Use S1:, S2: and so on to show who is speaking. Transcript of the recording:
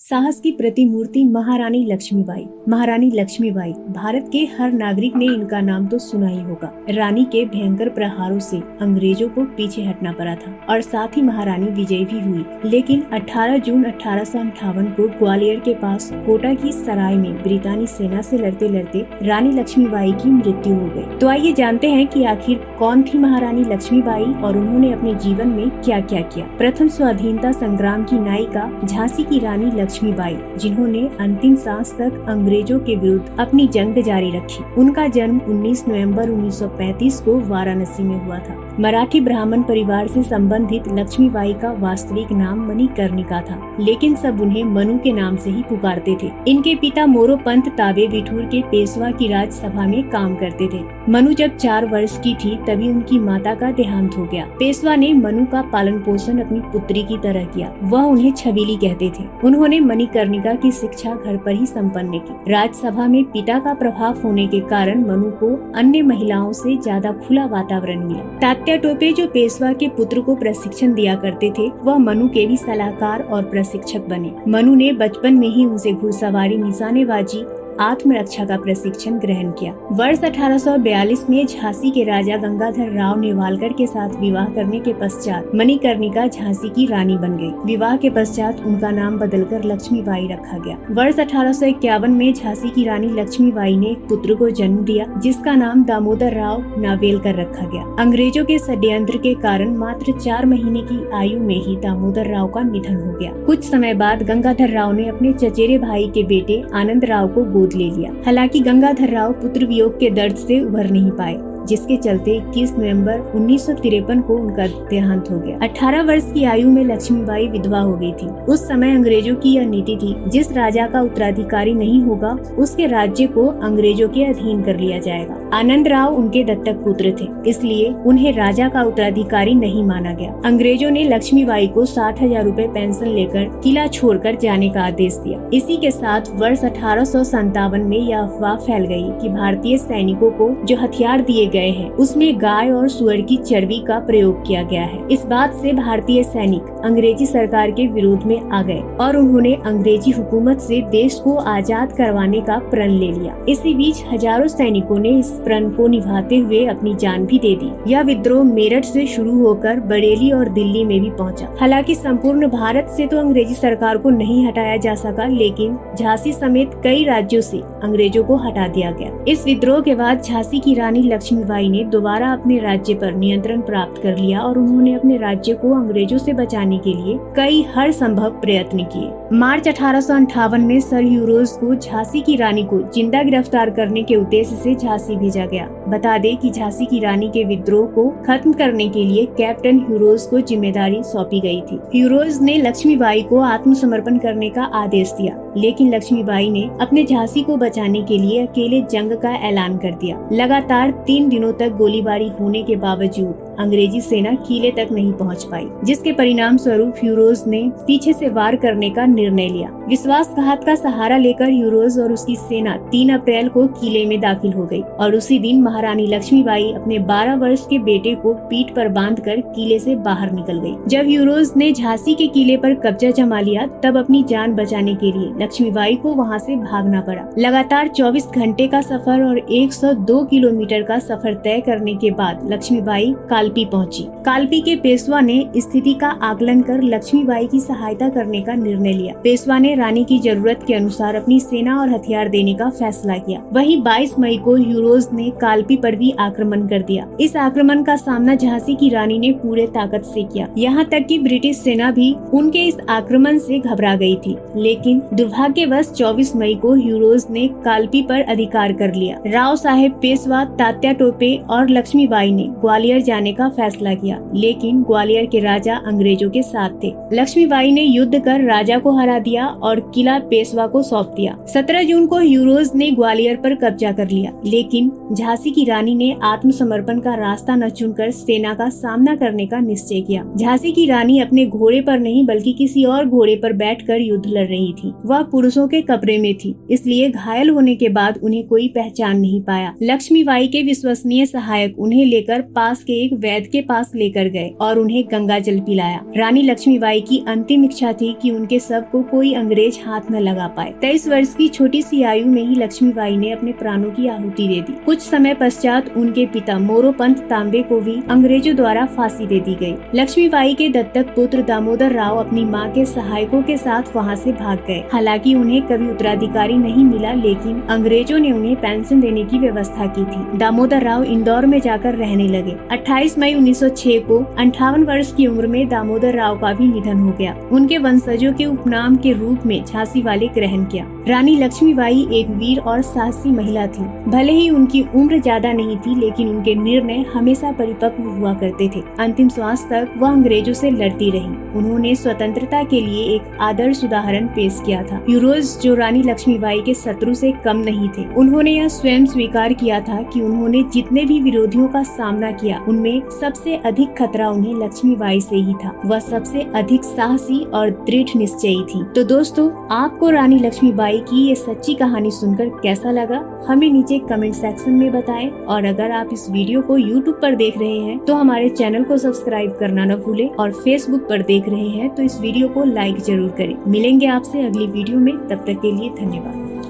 S1: साहस की प्रतिमूर्ति महारानी लक्ष्मीबाई। महारानी लक्ष्मीबाई, भारत के हर नागरिक ने इनका नाम तो सुना ही होगा। रानी के भयंकर प्रहारों से अंग्रेजों को पीछे हटना पड़ा था और साथ ही महारानी विजयी भी हुई। लेकिन 18 जून 1858 को ग्वालियर के पास कोटा की सराय में ब्रितानी सेना से लड़ते लड़ते रानी लक्ष्मीबाई की मृत्यु हो गई। तो आइए जानते हैं कि आखिर कौन थी महारानी लक्ष्मीबाई और उन्होंने अपने जीवन में क्या क्या किया। प्रथम स्वाधीनता संग्राम की नायिका झांसी की रानी लक्ष्मीबाई, जिन्होंने अंतिम सांस तक अंग्रेजों के विरुद्ध अपनी जंग जारी रखी। उनका जन्म 19 नवंबर 1935 को वाराणसी में हुआ था। मराठी ब्राह्मण परिवार से संबंधित लक्ष्मीबाई का वास्तविक नाम मणिकर्णिका था, लेकिन सब उन्हें मनु के नाम से ही पुकारते थे। इनके पिता मोरोपंत ताबे बिठूर के पेशवा की राजसभा में काम करते थे। मनु जब 4 वर्ष की थी तभी उनकी माता का देहांत हो गया। पेशवा ने मनु का पालन पोषण अपनी पुत्री की तरह किया। वह उन्हें छबीली कहते थे। उन्होंने मणिकर्णिका की शिक्षा घर पर ही संपन्न की। राजसभा में पिता का प्रभाव होने के कारण मनु को अन्य महिलाओं से ज्यादा खुला वातावरण मिला। तात्या टोपे, जो पेशवा के पुत्र को प्रशिक्षण दिया करते थे, वह मनु के भी सलाहकार और प्रशिक्षक बने। मनु ने बचपन में ही उनसे घुड़सवारी, निशानेबाजी, आत्मरक्षा का प्रशिक्षण ग्रहण किया। वर्ष 1842 में झांसी के राजा गंगाधर राव नेवालकर के साथ विवाह करने के पश्चात मणिकर्णिका झांसी की रानी बन गई। विवाह के पश्चात उनका नाम बदलकर लक्ष्मीबाई रखा गया। वर्ष 1851 में झांसी की रानी लक्ष्मीबाई ने एक पुत्र को जन्म दिया, जिसका नाम दामोदर राव नावेलकर रखा गया। अंग्रेजों के षड्यंत्र के कारण मात्र 4 महीने की आयु में ही दामोदर राव का निधन हो गया। कुछ समय बाद गंगाधर राव ने अपने चचेरे भाई के बेटे आनंद राव को गोद ले लिया। हालांकि गंगाधर राव पुत्र वियोग के दर्द से उभर नहीं पाए, जिसके चलते 21 नवंबर 1953 को उनका देहांत हो गया। 18 वर्ष की आयु में लक्ष्मीबाई विधवा हो गई थी। उस समय अंग्रेजों की यह नीति थी, जिस राजा का उत्तराधिकारी नहीं होगा उसके राज्य को अंग्रेजों के अधीन कर लिया जाएगा। आनंद राव उनके दत्तक पुत्र थे, इसलिए उन्हें राजा का उत्तराधिकारी नहीं माना गया। अंग्रेजों ने लक्ष्मीबाई को 60,000 रूपए पेंशन लेकर किला छोड़कर जाने का आदेश दिया। इसी के साथ वर्ष 1857 में यह अफवाह फैल गई कि भारतीय सैनिकों को जो हथियार दिए गए हैं उसमें गाय और सुअर की चर्बी का प्रयोग किया गया है। इस बात से भारतीय सैनिक अंग्रेजी सरकार के विरोध में आ गए और उन्होंने अंग्रेजी हुकूमत से देश को आजाद करवाने का प्रण ले लिया। इसी बीच हजारों सैनिकों ने इस प्रण को निभाते हुए अपनी जान भी दे दी। यह विद्रोह मेरठ से शुरू होकर बरेली और दिल्ली में भी पहुंचा। हालांकि संपूर्ण भारत से तो अंग्रेजी सरकार को नहीं हटाया जा सका, लेकिन झांसी समेत कई राज्यों से अंग्रेजों को हटा दिया गया। इस विद्रोह के बाद झांसी की रानी लक्ष्मीबाई ने दोबारा अपने राज्य पर नियंत्रण प्राप्त कर लिया और उन्होंने अपने राज्य को अंग्रेजों से बचाने के लिए कई हर संभव प्रयत्न किए। मार्च 1858 में सर ह्यूरोज को झांसी की रानी को जिंदा गिरफ्तार करने के उद्देश्य से झांसी भेजा गया। बता दें कि झांसी की रानी के विद्रोह को खत्म करने के लिए कैप्टन ह्यूरोज को जिम्मेदारी सौंपी गई थी। ह्यूरोज ने लक्ष्मीबाई को आत्मसमर्पण करने का आदेश दिया, लेकिन लक्ष्मीबाई ने अपने झांसी को बचाने के लिए अकेले जंग का ऐलान कर दिया। लगातार 3 दिनों तक गोलीबारी होने के बावजूद अंग्रेजी सेना किले तक नहीं पहुंच पाई, जिसके परिणाम स्वरूप ह्यूरोज ने पीछे से वार करने का निर्णय लिया। विश्वासघात का सहारा लेकर ह्यूरोज और उसकी सेना 3 अप्रैल को किले में दाखिल हो गई और उसी दिन महारानी लक्ष्मीबाई अपने 12 वर्ष के बेटे को पीठ पर बांधकर किले से बाहर निकल गई। जब ह्यूरोज ने झांसी के किले पर कब्जा जमा लिया, तब अपनी जान बचाने के लिए लक्ष्मीबाई को वहां से भागना पड़ा। लगातार 24 घंटे का सफर और 102 किलोमीटर का सफर तय करने के बाद लक्ष्मीबाई कालपी पहुंची। कालपी के पेशवा ने स्थिति का आकलन कर लक्ष्मीबाई की सहायता करने का निर्णय लिया। पेशवा ने रानी की जरूरत के अनुसार अपनी सेना और हथियार देने का फैसला किया। वहीं 22 मई को ह्यूरोज ने कालपी पर भी आक्रमण कर दिया। इस आक्रमण का सामना झांसी की रानी ने पूरे ताकत से किया। यहाँ तक कि ब्रिटिश सेना भी उनके इस आक्रमण से घबरा गई थी, लेकिन दुर्भाग्यवश 24 मई को ह्यूरोज ने कालपी पर अधिकार कर लिया। राव साहेब पेशवा, तात्या टोपे और लक्ष्मीबाई ने ग्वालियर जाने का फैसला किया, लेकिन ग्वालियर के राजा अंग्रेजों के साथ थे। लक्ष्मीबाई ने युद्ध कर राजा को हरा दिया और किला पेशवा को सौंप दिया। 17 जून को ह्यूरोज ने ग्वालियर पर कब्जा कर लिया, लेकिन झांसी की रानी ने आत्मसमर्पण का रास्ता न चुनकर सेना का सामना करने का निश्चय किया। झांसी की रानी अपने घोड़े पर नहीं बल्कि किसी और घोड़े पर बैठकर युद्ध लड़ रही थी। वह पुरुषों के कपड़े में थी, इसलिए घायल होने के बाद उन्हें कोई पहचान नहीं पाया। लक्ष्मीबाई के विश्वसनीय सहायक उन्हें लेकर पास के एक वैद्य के पास लेकर गए और उन्हें गंगा जल पिलाया। रानी लक्ष्मीबाई की अंतिम इच्छा थी कि उनके शव को कोई अंग्रेज हाथ न लगा पाए। 23 वर्ष की छोटी सी आयु में ही लक्ष्मीबाई ने अपने प्राणों की आहुति दे दी। कुछ समय पश्चात उनके पिता मोरोपंत तांबे को भी अंग्रेजों द्वारा फांसी दे दी गई। लक्ष्मीबाई के दत्तक पुत्र दामोदर राव अपनी मां के सहायकों के साथ वहां से भाग गए। हालांकि उन्हें कभी उत्तराधिकारी नहीं मिला, लेकिन अंग्रेजों ने उन्हें पेंशन देने की व्यवस्था की थी। दामोदर राव इंदौर में जाकर रहने लगे। 28 मई 1906 को 58 वर्ष की उम्र में दामोदर राव का भी निधन हो गया। उनके वंशजों के उपनाम के रूप में झांसी वाले ग्रहण किया। रानी लक्ष्मीबाई एक वीर और साहसी महिला थी। भले ही उनकी उम्र ज्यादा नहीं थी, लेकिन उनके निर्णय हमेशा परिपक्व हुआ करते थे। अंतिम श्वास तक वह अंग्रेजों से लड़ती रही। उन्होंने स्वतंत्रता के लिए एक आदर्श उदाहरण पेश किया था। यूरोज जो रानी लक्ष्मीबाई के शत्रु से कम नहीं थे। उन्होंने यह स्वयं स्वीकार किया था कि उन्होंने जितने भी विरोधियों का सामना किया, उनमें सबसे अधिक खतरा उन्हें लक्ष्मीबाई से ही था। वह सबसे अधिक साहसी और दृढ़ निश्चयी थी। तो दोस्तों, आपको रानी लक्ष्मीबाई की ये सच्ची कहानी सुनकर कैसा लगा, हमें नीचे कमेंट सेक्शन में बताएं। और अगर आप इस वीडियो को YouTube पर देख रहे हैं तो हमारे चैनल को सब्सक्राइब करना न भूलें, और Facebook पर देख रहे हैं तो इस वीडियो को लाइक जरूर करें। मिलेंगे आपसे अगली वीडियो में, तब तक के लिए धन्यवाद।